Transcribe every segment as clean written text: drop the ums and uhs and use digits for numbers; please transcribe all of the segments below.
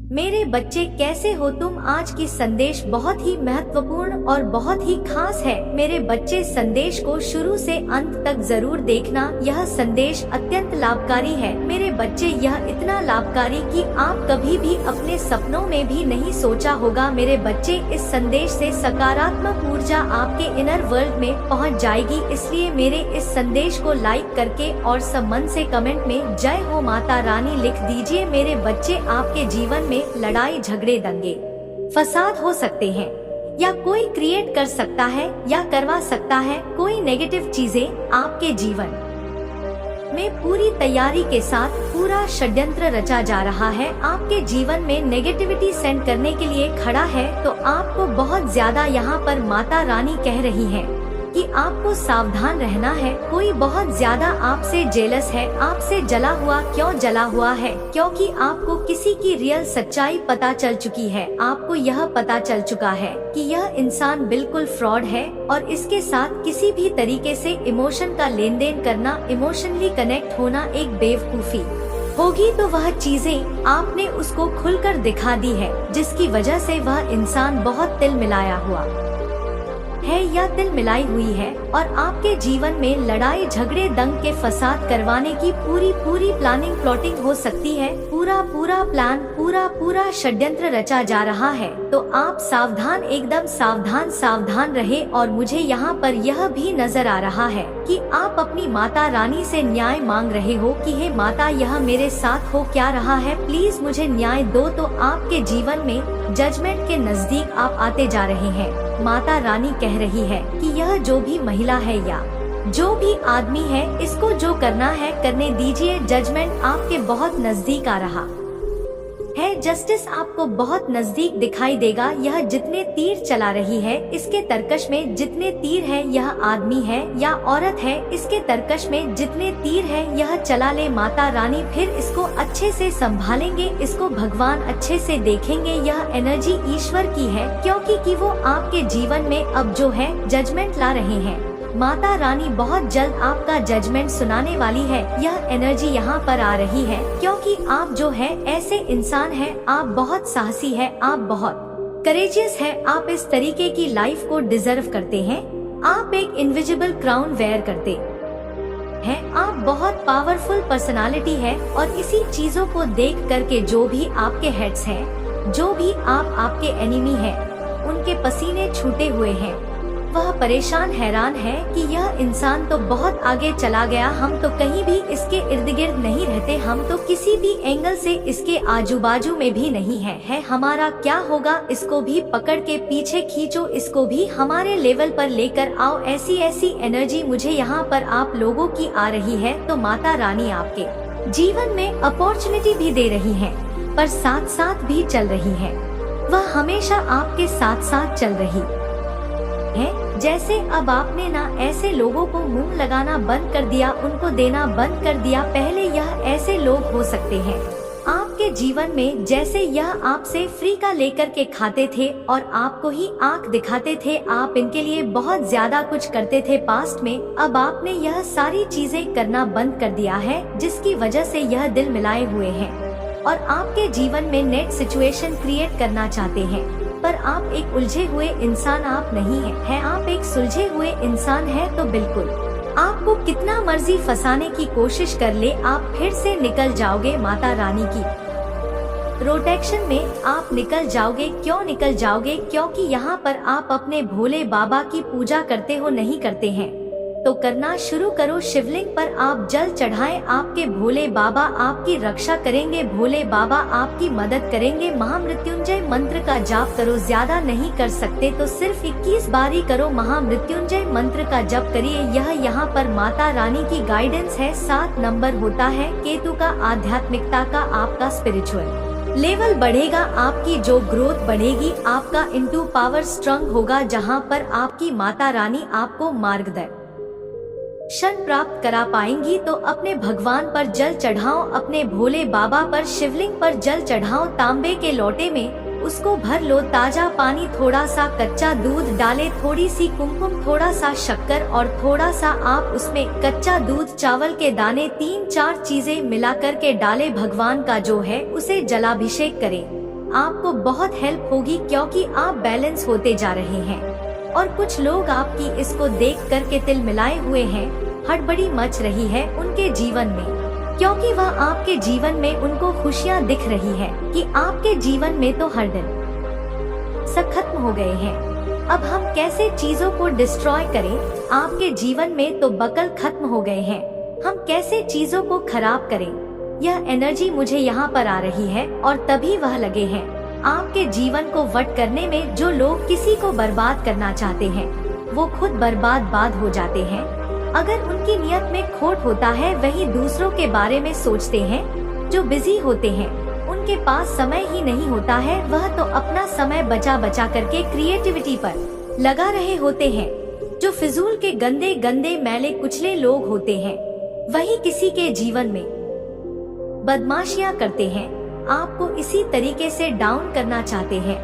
मेरे बच्चे कैसे हो तुम? आज की संदेश बहुत ही महत्वपूर्ण और बहुत ही खास है। मेरे बच्चे, संदेश को शुरू से अंत तक जरूर देखना। यह संदेश अत्यंत लाभकारी है मेरे बच्चे, यह इतना लाभकारी कि आप कभी भी अपने सपनों में भी नहीं सोचा होगा। मेरे बच्चे, इस संदेश से सकारात्मक ऊर्जा आपके इनर वर्ल्ड में पहुंच जाएगी। इसलिए मेरे इस संदेश को लाइक करके और सब मन से कमेंट में जय हो माता रानी लिख दीजिए। मेरे बच्चे, आपके जीवन में लड़ाई झगड़े दंगे फसाद हो सकते हैं या कोई क्रिएट कर सकता है या करवा सकता है कोई नेगेटिव चीजें आपके जीवन में पूरी तैयारी के साथ पूरा षड्यंत्र रचा जा रहा है। आपके जीवन में नेगेटिविटी सेंड करने के लिए खड़ा है। तो आपको बहुत ज्यादा यहाँ पर माता रानी कह रही है कि आपको सावधान रहना है। कोई बहुत ज्यादा आपसे जेलस है, आपसे जला हुआ। क्यों जला हुआ है? क्योंकि आपको किसी की रियल सच्चाई पता चल चुकी है। आपको यह पता चल चुका है कि यह इंसान बिल्कुल फ्रॉड है और इसके साथ किसी भी तरीके से इमोशन का लेन देन करना, इमोशनली कनेक्ट होना एक बेवकूफी होगी। तो वह चीजें आपने उसको खुलकर दिखा दी है, जिसकी वजह से वह इंसान बहुत तिल मिलाया हुआ है या तिल मिलाई हुई है और आपके जीवन में लड़ाई झगड़े दंग के फसाद करवाने की पूरी प्लानिंग प्लॉटिंग हो सकती है। पूरा प्लान, पूरा षड्यंत्र रचा जा रहा है। तो आप सावधान, एकदम सावधान रहे। और मुझे यहाँ पर यह भी नजर आ रहा है कि आप अपनी माता रानी से न्याय मांग रहे हो कि हे माता, यह मेरे साथ हो क्या रहा है, प्लीज मुझे न्याय दो। तो आपके जीवन में जजमेंट के नजदीक आप आते जा रहे हैं। माता रानी कह रही है कि यह जो भी महिला है या जो भी आदमी है, इसको जो करना है करने दीजिए। जजमेंट आपके बहुत नजदीक आ रहा है, जस्टिस आपको बहुत नजदीक दिखाई देगा। यह जितने तीर चला रही है, इसके तरकश में जितने तीर है, यह आदमी है या औरत है, इसके तरकश में जितने तीर है, यह चला ले माता रानी। फिर इसको अच्छे से संभालेंगे, इसको भगवान अच्छे से देखेंगे। यह एनर्जी ईश्वर की है, क्योंकि वो आपके जीवन में अब जो है जजमेंट ला रहे हैं। माता रानी बहुत जल्द आपका जजमेंट सुनाने वाली है। यह एनर्जी यहाँ पर आ रही है क्योंकि आप जो है ऐसे इंसान हैं, आप बहुत साहसी है, आप बहुत करेजियस है, आप इस तरीके की लाइफ को डिजर्व करते हैं। आप एक इनविजिबल क्राउन वेयर करते हैं, आप बहुत पावरफुल पर्सनालिटी है। और इसी चीजों को देख करके जो भी आपके हेड्स हैं, जो भी आपके एनिमी है, उनके पसीने छूटे हुए हैं। वह परेशान हैरान है कि यह इंसान तो बहुत आगे चला गया, हम तो कहीं भी इसके इर्द गिर्द नहीं रहते, हम तो किसी भी एंगल से इसके आजू बाजू में भी नहीं है हमारा क्या होगा? इसको भी पकड़ के पीछे खींचो, इसको भी हमारे लेवल पर लेकर आओ। ऐसी एनर्जी मुझे यहाँ पर आप लोगों की आ रही है। तो माता रानी आपके जीवन में अपॉर्चुनिटी भी दे रही है, पर साथ साथ भी चल रही है। वह हमेशा आपके साथ चल रही है। जैसे अब आपने ना ऐसे लोगों को मुंह लगाना बंद कर दिया, उनको देना बंद कर दिया। पहले यह ऐसे लोग हो सकते हैं आपके जीवन में, जैसे यह आपसे फ्री का लेकर के खाते थे और आपको ही आंख दिखाते थे। आप इनके लिए बहुत ज्यादा कुछ करते थे पास्ट में। अब आपने यह सारी चीजें करना बंद कर दिया है, जिसकी वजह से यह दिल मिलाए हुए हैं और आपके जीवन में नेट सिचुएशन क्रिएट करना चाहते हैं। पर आप एक उलझे हुए इंसान आप नहीं है, आप एक सुलझे हुए इंसान है। तो बिल्कुल आपको कितना मर्जी फंसाने की कोशिश कर ले, आप फिर से निकल जाओगे माता रानी की प्रोटेक्शन में। आप निकल जाओगे। क्यों निकल जाओगे? क्योंकि यहाँ पर आप अपने भोले बाबा की पूजा करते हो, नहीं करते हैं तो करना शुरू करो। शिवलिंग पर आप जल चढ़ाएं, आपके भोले बाबा आपकी रक्षा करेंगे, भोले बाबा आपकी मदद करेंगे। महामृत्युंजय मंत्र का जाप करो, ज्यादा नहीं कर सकते तो सिर्फ 21 बारी करो। महामृत्युंजय मंत्र का जप करिए। यह यहाँ पर माता रानी की गाइडेंस है। 7 नंबर होता है केतु का, आध्यात्मिकता का, आपका स्पिरिचुअल लेवल बढ़ेगा, आपकी जो ग्रोथ बढ़ेगी, आपका इंटू पावर स्ट्रॉन्ग होगा, जहाँ पर आपकी माता रानी आपको मार्गदर्शन प्राप्त करा पाएंगी। तो अपने भगवान पर जल चढ़ाओ, अपने भोले बाबा पर शिवलिंग पर जल चढ़ाओ। तांबे के लोटे में उसको भर लो, ताजा पानी, थोड़ा सा कच्चा दूध डाले, थोड़ी सी कुमकुम, थोड़ा सा शक्कर और थोड़ा सा आप उसमें कच्चा दूध, चावल के दाने, 3-4 चीजें मिलाकर के डाले। भगवान का जो है उसे जलाभिषेक करें। आपको बहुत हेल्प होगी क्योंकि आप बैलेंस होते जा रहे हैं। और कुछ लोग आपकी इसको देख कर के तिल मिलाए हुए हैं, हड़बड़ी मच रही है उनके जीवन में, क्योंकि वह आपके जीवन में उनको खुशियाँ दिख रही है कि आपके जीवन में तो हर्डल सब खत्म हो गए हैं। अब हम कैसे चीजों को डिस्ट्रॉय करें, आपके जीवन में तो बकल खत्म हो गए हैं, हम कैसे चीजों को खराब करें। यह एनर्जी मुझे यहाँ पर आ रही है और तभी वह लगे हैं आपके जीवन को वट करने में। जो लोग किसी को बर्बाद करना चाहते हैं वो खुद बर्बाद हो जाते हैं। अगर उनकी नियत में खोट होता है वही दूसरों के बारे में सोचते हैं। जो बिजी होते हैं उनके पास समय ही नहीं होता है, वह तो अपना समय बचा करके क्रिएटिविटी पर लगा रहे होते हैं। जो फिजूल के गंदे गंदे मैले कुचले लोग होते हैं वही किसी के जीवन में बदमाशियां करते हैं, आपको इसी तरीके से डाउन करना चाहते हैं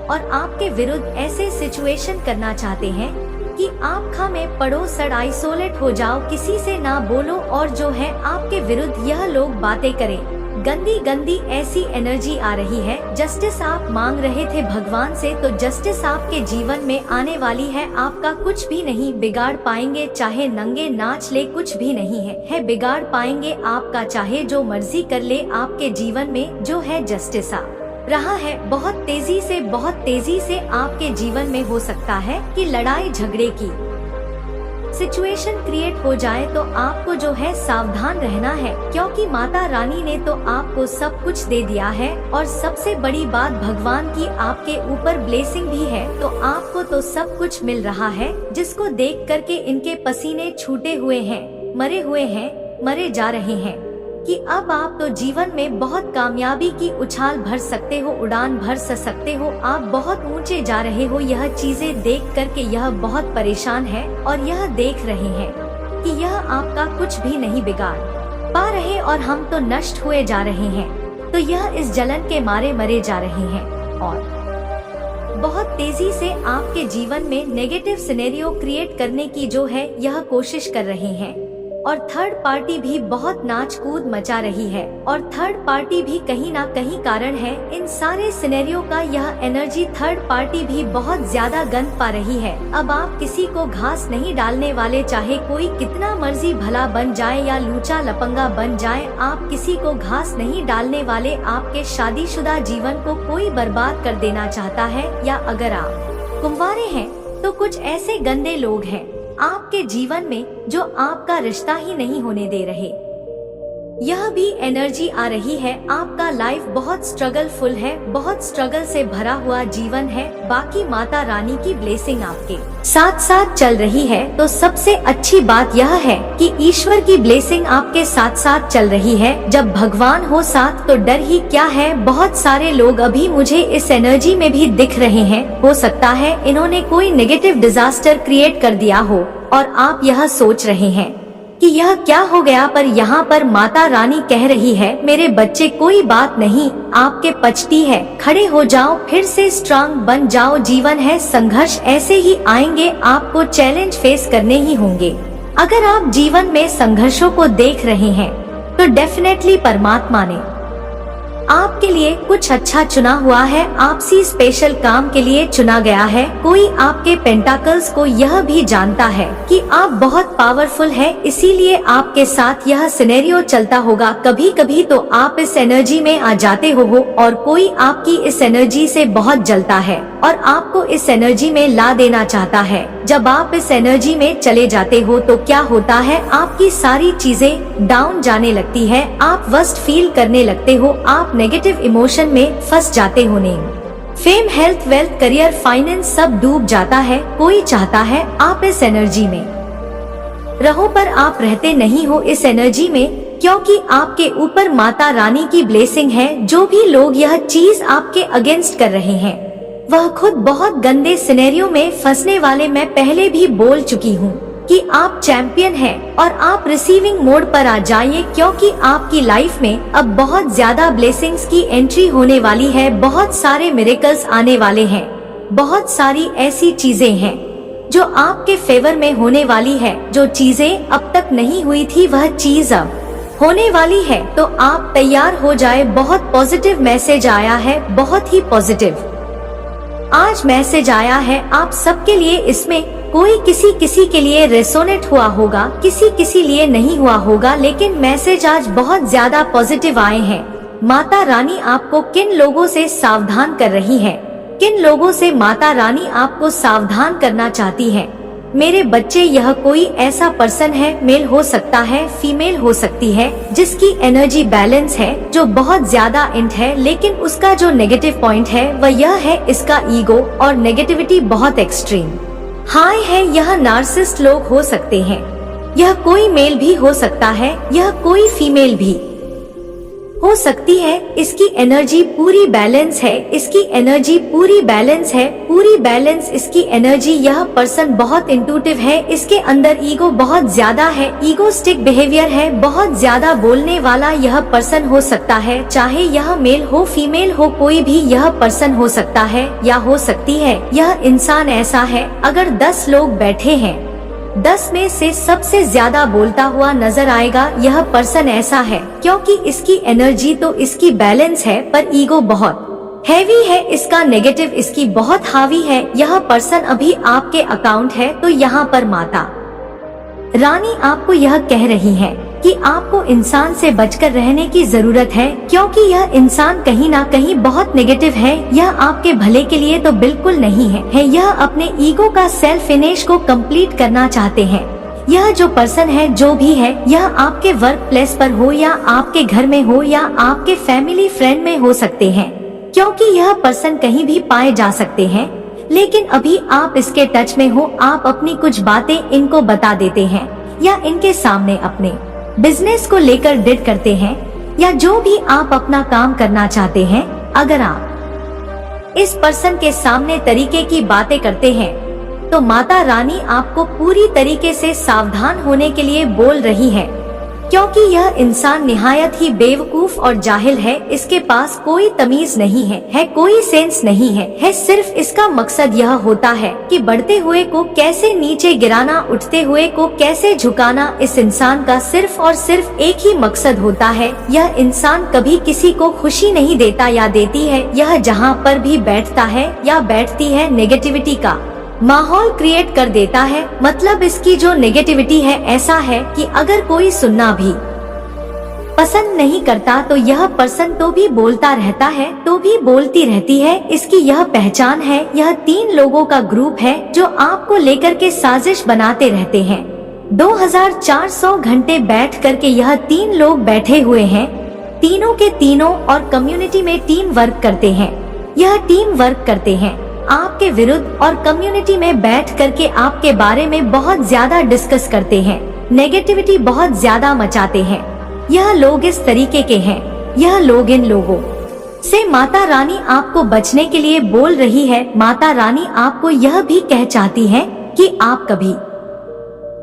और आपके विरुद्ध ऐसे सिचुएशन करना चाहते हैं कि आप खामे पड़ो, सड़ आइसोलेट हो जाओ, किसी से ना बोलो और जो है आपके विरुद्ध यह लोग बातें करें। गंदी गंदी ऐसी एनर्जी आ रही है। जस्टिस आप मांग रहे थे भगवान से, तो जस्टिस आपके जीवन में आने वाली है। आपका कुछ भी नहीं बिगाड़ पाएंगे, चाहे नंगे नाच ले, कुछ भी नहीं है बिगाड़ पाएंगे आपका, चाहे जो मर्जी कर ले। आपके जीवन में जो है जस्टिस आ रहा है, बहुत तेजी से आपके जीवन में हो सकता है कि लड़ाई झगड़े की सिचुएशन क्रिएट हो जाए। तो आपको जो है सावधान रहना है, क्योंकि माता रानी ने तो आपको सब कुछ दे दिया है और सबसे बड़ी बात भगवान की आपके ऊपर ब्लेसिंग भी है। तो आपको तो सब कुछ मिल रहा है, जिसको देख करके इनके पसीने छूटे हुए हैं, मरे जा रहे हैं कि अब आप तो जीवन में बहुत कामयाबी की उछाल भर सकते हो, उड़ान भर सकते हो। आप बहुत ऊंचे जा रहे हो। यह चीजें देख करके यह बहुत परेशान है और यह देख रहे हैं कि यह आपका कुछ भी नहीं बिगाड़ पा रहे और हम तो नष्ट हुए जा रहे हैं। तो यह इस जलन के मारे मरे जा रहे हैं और बहुत तेजी से आपके जीवन में नेगेटिव सिनेरियो क्रिएट करने की जो है यह कोशिश कर रहे हैं। और थर्ड पार्टी भी बहुत नाच कूद मचा रही है और थर्ड पार्टी भी कहीं ना कहीं कारण है इन सारे सिनेरियो का। यह एनर्जी थर्ड पार्टी भी बहुत ज्यादा गंद पा रही है। अब आप किसी को घास नहीं डालने वाले, चाहे कोई कितना मर्जी भला बन जाए या लूचा लपंगा बन जाए, आप किसी को घास नहीं डालने वाले। आपके शादीशुदा जीवन को कोई बर्बाद कर देना चाहता है, या अगर आप कुंवारे हैं तो कुछ ऐसे गंदे लोग हैं आपके जीवन में जो आपका रिश्ता ही नहीं होने दे रहे। यह भी एनर्जी आ रही है। आपका लाइफ बहुत स्ट्रगलफुल है, बहुत स्ट्रगल से भरा हुआ जीवन है। बाकी माता रानी की ब्लेसिंग आपके साथ साथ चल रही है। तो सबसे अच्छी बात यह है कि ईश्वर की ब्लेसिंग आपके साथ साथ चल रही है। जब भगवान हो साथ तो डर ही क्या है। बहुत सारे लोग अभी मुझे इस एनर्जी में भी दिख रहे हैं। हो सकता है इन्होंने कोई नेगेटिव डिजास्टर क्रिएट कर दिया हो और आप यह सोच रहे हैं कि यह क्या हो गया, पर यहाँ पर माता रानी कह रही है मेरे बच्चे कोई बात नहीं, आपके पचती है, खड़े हो जाओ, फिर से स्ट्रांग बन जाओ। जीवन है, संघर्ष ऐसे ही आएंगे, आपको चैलेंज फेस करने ही होंगे। अगर आप जीवन में संघर्षों को देख रहे हैं तो डेफिनेटली परमात्मा ने आपके लिए कुछ अच्छा चुना हुआ है, आपसी स्पेशल काम के लिए चुना गया है। कोई आपके पेंटाकल्स को यह भी जानता है कि आप बहुत पावरफुल है, इसीलिए आपके साथ यह सिनेरियो चलता होगा। कभी कभी तो आप इस एनर्जी में आ जाते हो और कोई आपकी इस एनर्जी से बहुत जलता है और आपको इस एनर्जी में ला देना चाहता है। जब आप इस एनर्जी में चले जाते हो तो क्या होता है, आपकी सारी चीजें डाउन जाने लगती है, आप वर्स्ट फील करने लगते हो, आप नेगेटिव इमोशन में फंस जाते हो। Name, fame, health, wealth, career, finance सब डूब जाता है। कोई चाहता है आप इस एनर्जी में रहो, पर आप रहते नहीं हो इस एनर्जी में, क्योंकि आपके ऊपर माता रानी की ब्लेसिंग है। जो भी लोग यह चीज आपके अगेंस्ट कर रहे हैं वह खुद बहुत गंदे सिनेरियो में फंसने वाले। मैं पहले भी बोल चुकी हूँ कि आप चैंपियन हैं और आप रिसीविंग मोड पर आ जाइए, क्योंकि आपकी लाइफ में अब बहुत ज्यादा ब्लेसिंग्स की एंट्री होने वाली है। बहुत सारे मिरेकल्स आने वाले हैं, बहुत सारी ऐसी चीजें हैं जो आपके फेवर में होने वाली है। जो चीजें अब तक नहीं हुई थी वह चीज अब होने वाली है, तो आप तैयार हो जाए। बहुत पॉजिटिव मैसेज आया है, बहुत ही पॉजिटिव आज मैसेज आया है आप सबके लिए। इसमें कोई किसी के लिए रेसोनेट हुआ होगा, किसी लिए नहीं हुआ होगा, लेकिन मैसेज आज बहुत ज्यादा पॉजिटिव आए हैं। माता रानी आपको किन लोगों से सावधान कर रही है, किन लोगों से माता रानी आपको सावधान करना चाहती है। मेरे बच्चे, यह कोई ऐसा पर्सन है, मेल हो सकता है, फीमेल हो सकती है, जिसकी एनर्जी बैलेंस है, जो बहुत ज्यादा इंट है, लेकिन उसका जो नेगेटिव पॉइंट है वह यह है इसका ईगो और नेगेटिविटी बहुत एक्सट्रीम हाई है। यह नार्सिसिस्ट लोग हो सकते हैं, यह कोई मेल भी हो सकता है, यह कोई फीमेल भी हो सकती है। इसकी एनर्जी पूरी बैलेंस है, इसकी एनर्जी पूरी बैलेंस है, पूरी बैलेंस इसकी एनर्जी। यह पर्सन बहुत इंट्यूटिव है, इसके अंदर ईगो बहुत ज्यादा है, ईगोस्टिक बिहेवियर है, बहुत ज्यादा बोलने वाला यह पर्सन हो सकता है। चाहे यह मेल हो फीमेल हो, कोई भी यह पर्सन हो सकता है या हो सकती है। यह इंसान ऐसा है, अगर 10 लोग बैठे हैं, 10 में से सबसे ज्यादा बोलता हुआ नजर आएगा। यह पर्सन ऐसा है क्योंकि इसकी एनर्जी तो इसकी बैलेंस है, पर ईगो बहुत हैवी है, इसका नेगेटिव इसकी बहुत हावी है। यह पर्सन अभी आपके अकाउंट है, तो यहाँ पर माता रानी आपको यह कह रही है कि आपको इंसान से बचकर रहने की जरूरत है, क्योंकि यह इंसान कहीं ना कहीं बहुत नेगेटिव है। यह आपके भले के लिए तो बिल्कुल नहीं है, यह अपने ईगो का सेल्फ इमेज को कंप्लीट करना चाहते हैं। यह जो पर्सन है, जो भी है, यह आपके वर्क प्लेस पर हो या आपके घर में हो या आपके फैमिली फ्रेंड में हो सकते हैं, क्योंकि यह पर्सन कहीं भी पाए जा सकते हैं। लेकिन अभी आप इसके टच में हो, आप अपनी कुछ बातें इनको बता देते हैं या इनके सामने अपने बिजनेस को लेकर डिड करते हैं, या जो भी आप अपना काम करना चाहते हैं। अगर आप इस पर्सन के सामने तरीके की बातें करते हैं, तो माता रानी आपको पूरी तरीके से सावधान होने के लिए बोल रही है, क्योंकि यह इंसान निहायत ही बेवकूफ और जाहिल है। इसके पास कोई तमीज नहीं है, कोई सेंस नहीं है। सिर्फ इसका मकसद यह होता है कि बढ़ते हुए को कैसे नीचे गिराना, उठते हुए को कैसे झुकाना। इस इंसान का सिर्फ और सिर्फ एक ही मकसद होता है। यह इंसान कभी किसी को खुशी नहीं देता या देती है। यह जहाँ पर भी बैठता है या बैठती है, नेगेटिविटी का माहौल क्रिएट कर देता है। मतलब इसकी जो नेगेटिविटी है, ऐसा है कि अगर कोई सुनना भी पसंद नहीं करता, तो यह पर्सन तो भी बोलता रहता है, तो भी बोलती रहती है। इसकी यह पहचान है। यह 3 लोगों का ग्रुप है जो आपको लेकर के साजिश बनाते रहते हैं। 2400 घंटे बैठ करके यह 3 लोग बैठे हुए हैं, तीनों के तीनों, और कम्युनिटी में टीम वर्क करते हैं। यह टीम वर्क करते हैं आपके विरुद्ध, और कम्युनिटी में बैठ करके आपके बारे में बहुत ज्यादा डिस्कस करते हैं, नेगेटिविटी बहुत ज्यादा मचाते हैं। यह लोग इस तरीके के हैं। यह लोग, इन लोगों से माता रानी आपको बचने के लिए बोल रही है। माता रानी आपको यह भी कह चाहती है कि आप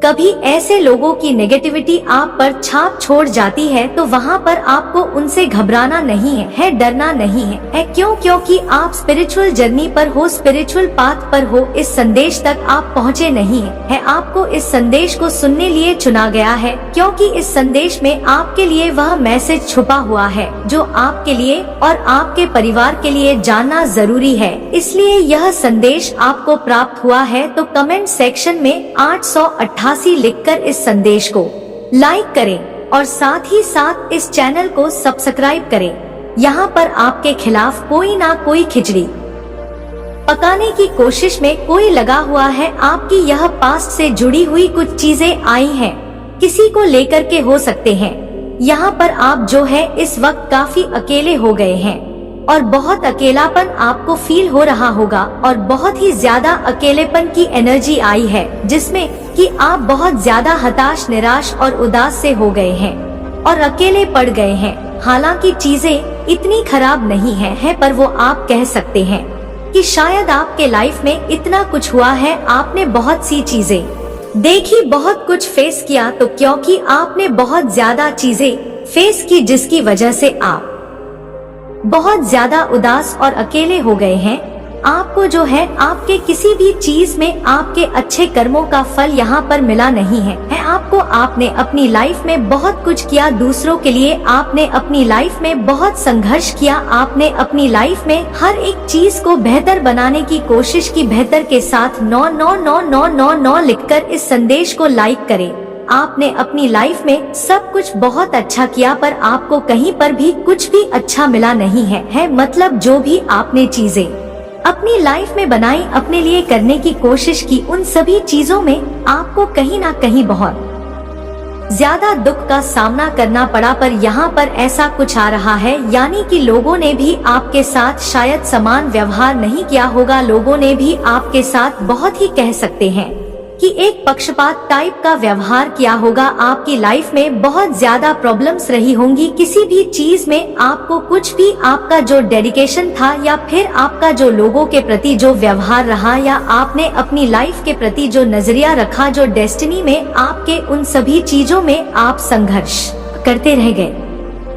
कभी ऐसे लोगों की नेगेटिविटी आप पर छाप छोड़ जाती है, तो वहाँ पर आपको उनसे घबराना नहीं है, डरना नहीं है। क्यों? क्योंकि आप स्पिरिचुअल जर्नी पर हो, स्पिरिचुअल पाथ पर हो। इस संदेश तक आप पहुँचे नहीं है। आपको इस संदेश को सुनने लिए चुना गया है, क्योंकि इस संदेश में आपके लिए वह मैसेज छुपा हुआ है जो आपके लिए और आपके परिवार के लिए जानना जरूरी है। इसलिए यह संदेश आपको प्राप्त हुआ है। तो कमेंट सेक्शन में 888 लिखकर इस संदेश को लाइक करें और साथ ही साथ इस चैनल को सब्सक्राइब करें। यहाँ पर आपके खिलाफ कोई ना कोई खिचड़ी पकाने की कोशिश में कोई लगा हुआ है। आपकी यह पास्ट से जुड़ी हुई कुछ चीजें आई हैं, किसी को लेकर के हो सकते हैं। यहाँ पर आप जो है इस वक्त काफी अकेले हो गए हैं और बहुत अकेलापन आपको फील हो रहा होगा, और बहुत ही ज्यादा अकेलेपन की एनर्जी आई है, जिसमें कि आप बहुत ज्यादा हताश, निराश और उदास से हो गए हैं और अकेले पड़ गए हैं। हालांकि चीजें इतनी खराब नहीं है, पर वो आप कह सकते हैं कि शायद आपके लाइफ में इतना कुछ हुआ है, आपने बहुत सी चीजें देखी, बहुत कुछ फेस किया। तो क्योंकि आपने बहुत ज्यादा चीजें फेस की, जिसकी वजह से आप बहुत ज्यादा उदास और अकेले हो गए हैं। आपको जो है आपके किसी भी चीज में आपके अच्छे कर्मों का फल यहाँ पर मिला नहीं है। आपने अपनी लाइफ में बहुत कुछ किया दूसरों के लिए, आपने अपनी लाइफ में बहुत संघर्ष किया, आपने अपनी लाइफ में हर एक चीज को बेहतर बनाने की कोशिश की। बेहतर के साथ 99999 लिखकर इस संदेश को लाइक करें। आपने अपनी लाइफ में सब कुछ बहुत अच्छा किया पर आपको कहीं पर भी कुछ भी अच्छा मिला नहीं है। मतलब जो भी आपने चीजें अपनी लाइफ में बनाई, अपने लिए करने की कोशिश की, उन सभी चीजों में आपको कहीं ना कहीं बहुत ज्यादा दुख का सामना करना पड़ा। पर यहाँ पर ऐसा कुछ आ रहा है, यानी कि लोगों ने भी आपके साथ शायद समान व्यवहार नहीं किया होगा। लोगों ने भी आपके साथ बहुत ही कह सकते हैं कि एक पक्षपात टाइप का व्यवहार किया होगा। आपकी लाइफ में बहुत ज्यादा प्रॉब्लम्स रही होंगी। किसी भी चीज में आपको कुछ भी आपका जो डेडिकेशन था या फिर आपका जो लोगों के प्रति जो व्यवहार रहा या आपने अपनी लाइफ के प्रति जो नजरिया रखा, जो डेस्टिनी में आपके, उन सभी चीजों में आप संघर्ष करते रह गए।